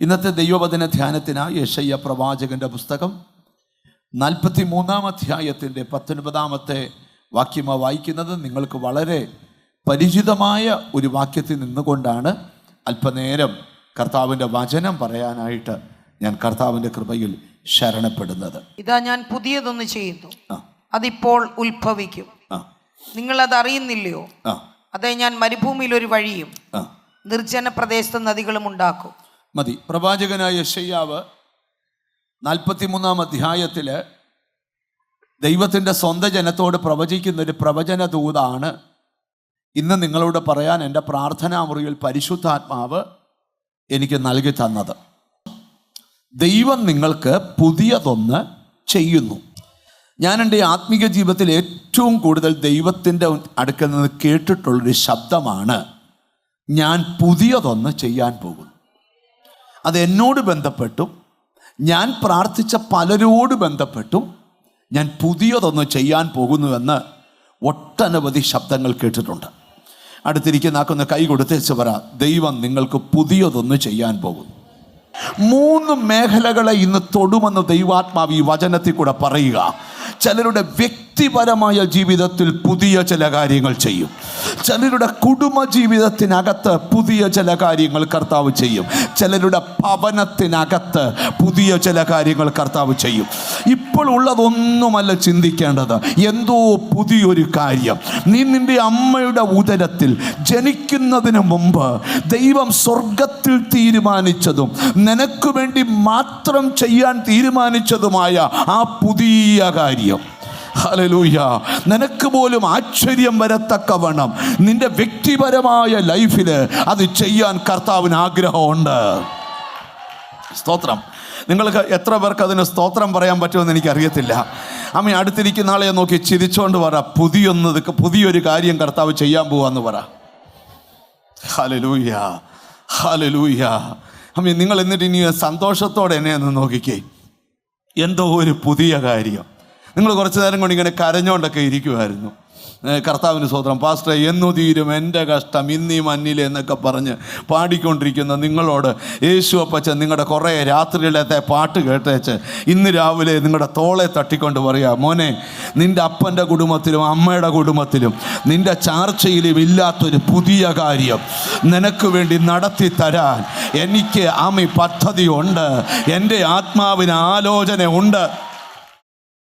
ഇന്നത്തെ ദൈവവചന ധ്യാനത്തിനായി യെശയ്യാ പ്രവാചകന്റെ പുസ്തകം 43-ാം അധ്യായത്തിൻ്റെ 19-ാമത്തെ വാക്യമാണ് വായിക്കുന്നത്. നിങ്ങൾക്ക് വളരെ പരിചിതമായ ഒരു വാക്യത്തിൽ നിന്നുകൊണ്ടാണ് അല്പനേരം കർത്താവിൻ്റെ വചനം പറയാനായിട്ട് ഞാൻ കർത്താവിൻ്റെ കൃപയിൽ ശരണപ്പെടുന്നത്. ഇതാ ഞാൻ പുതിയതൊന്ന് ചെയ്യുന്നു, അതിപ്പോൾ ഉത്ഭവിക്കും, നിങ്ങളത് അറിയുന്നില്ലയോ? അതെ, ഞാൻ മരുഭൂമിയിൽ ഒരു വഴിയും നിർജ്ജന പ്രദേശത്ത് നദികളും ഉണ്ടാക്കും. മതി. പ്രവാചകനായ യെശയ്യാവ് 43-ാം അധ്യായത്തിൽ ദൈവത്തിൻ്റെ സ്വന്തം ജനത്തോട് പ്രവചിക്കുന്നൊരു പ്രവചന ദൂതാണ് ഇന്ന് നിങ്ങളോട് പറയാൻ എൻ്റെ പ്രാർത്ഥനാ മുറിയിൽ പരിശുദ്ധാത്മാവ് എനിക്ക് നൽകി തന്നത്. ദൈവം നിങ്ങൾക്ക് പുതിയതൊന്ന് ചെയ്യുന്നു. ഞാൻ എൻ്റെ ആത്മീക ജീവിതത്തിൽ ഏറ്റവും കൂടുതൽ ദൈവത്തിൻ്റെ അടുക്കൽ നിന്ന് കേട്ടിട്ടുള്ളൊരു ശബ്ദമാണ്, ഞാൻ പുതിയതൊന്ന് ചെയ്യാൻ പോകുന്നു. അത് എന്നോട് ബന്ധപ്പെട്ടും ഞാൻ പ്രാർത്ഥിച്ച പലരോട് ബന്ധപ്പെട്ടും ഞാൻ പുതിയതൊന്ന് ചെയ്യാൻ പോകുന്നുവെന്ന് ഒട്ടനവധി ശബ്ദങ്ങൾ കേട്ടിട്ടുണ്ട്. അടുത്തിരിക്കുന്ന ആക്കൊന്ന് കൈ കൊടുത്തേച്ച് പറ, ദൈവം നിങ്ങൾക്ക് പുതിയതൊന്ന് ചെയ്യാൻ പോകുന്നു. 3 മേഖലകളെ ഇന്ന് തൊടുമെന്ന് ദൈവാത്മാവ് ഈ വചനത്തിൽ കൂടെ പറയുക. ചിലരുടെ വ്യക്തിപരമായ ജീവിതത്തിൽ പുതിയ ചില കാര്യങ്ങൾ ചെയ്യും. ചിലരുടെ കുടുംബ ജീവിതത്തിനകത്ത് പുതിയ ചില കാര്യങ്ങൾ കർത്താവ് ചെയ്യും. ചിലരുടെ ഭവനത്തിനകത്ത് പുതിയ ചില കാര്യങ്ങൾ കർത്താവ് ചെയ്യും. ഇപ്പോൾ ഉള്ളതൊന്നുമല്ല ചിന്തിക്കേണ്ടത്, എന്തോ പുതിയൊരു കാര്യം. നീ നിന്റെ അമ്മയുടെ ഉദരത്തിൽ ജനിക്കുന്നതിന് മുമ്പ് ദൈവം സ്വർഗത്തിൽ തീരുമാനിച്ചതും നിനക്ക് വേണ്ടി മാത്രം ചെയ്യാൻ തീരുമാനിച്ചതുമായ ആ പുതിയ കാര്യം, ഹല്ലേലൂയ, നിനക്ക് പോലും ആശ്ചര്യം വരത്തക്കവണ്ണം നിന്റെ വ്യക്തിപരമായ ലൈഫിൽ അത് ചെയ്യാൻ കർത്താവിന് ആഗ്രഹമുണ്ട്. സ്തോത്രം. നിങ്ങൾക്ക് എത്ര പേർക്ക് അതിന് സ്തോത്രം പറയാൻ പറ്റുമെന്ന് എനിക്കറിയത്തില്ല. അമ്മ അടുത്തിരിക്കുന്ന ആളെ നോക്കി ചിരിച്ചോണ്ട് പറ, പുതിയൊരു കാര്യം കർത്താവ് ചെയ്യാൻ പോവാന്ന് പറ. Hallelujah, hallelujah. അമ്മ നിങ്ങൾ എന്നിട്ട് ഇനി സന്തോഷത്തോടെ എന്നെ ഒന്ന് നോക്കിക്കേ. എന്തോ ഒരു പുതിയ കാര്യം. നിങ്ങൾ കുറച്ച് നേരം കൊണ്ട് ഇങ്ങനെ കരഞ്ഞോണ്ടൊക്കെ ഇരിക്കുമായിരുന്നു. കർത്താവിന് സ്തോത്രം. പാസ്റ്റർ, എന്നു തീരും എൻ്റെ കഷ്ടം ഇന്നീ മഞ്ഞിൽ എന്നൊക്കെ പറഞ്ഞ് പാടിക്കൊണ്ടിരിക്കുന്ന നിങ്ങളോട് യേശു അപ്പച്ചൻ നിങ്ങളുടെ കുറേ രാത്രിയിലത്തെ പാട്ട് കേട്ടേച്ച് ഇന്ന് രാവിലെ നിങ്ങളുടെ തോളെ തട്ടിക്കൊണ്ട് പറയുക, മോനെ, നിൻ്റെ അപ്പൻ്റെ കുടുംബത്തിലും അമ്മയുടെ കുടുംബത്തിലും നിൻ്റെ ചാർച്ചയിലും ഇല്ലാത്തൊരു പുതിയ കാര്യം നിനക്ക് വേണ്ടി നടത്തി തരാൻ എനിക്ക് പദ്ധതിയുണ്ട്. എൻ്റെ ആത്മാവിന് ആലോചന ഉണ്ട്.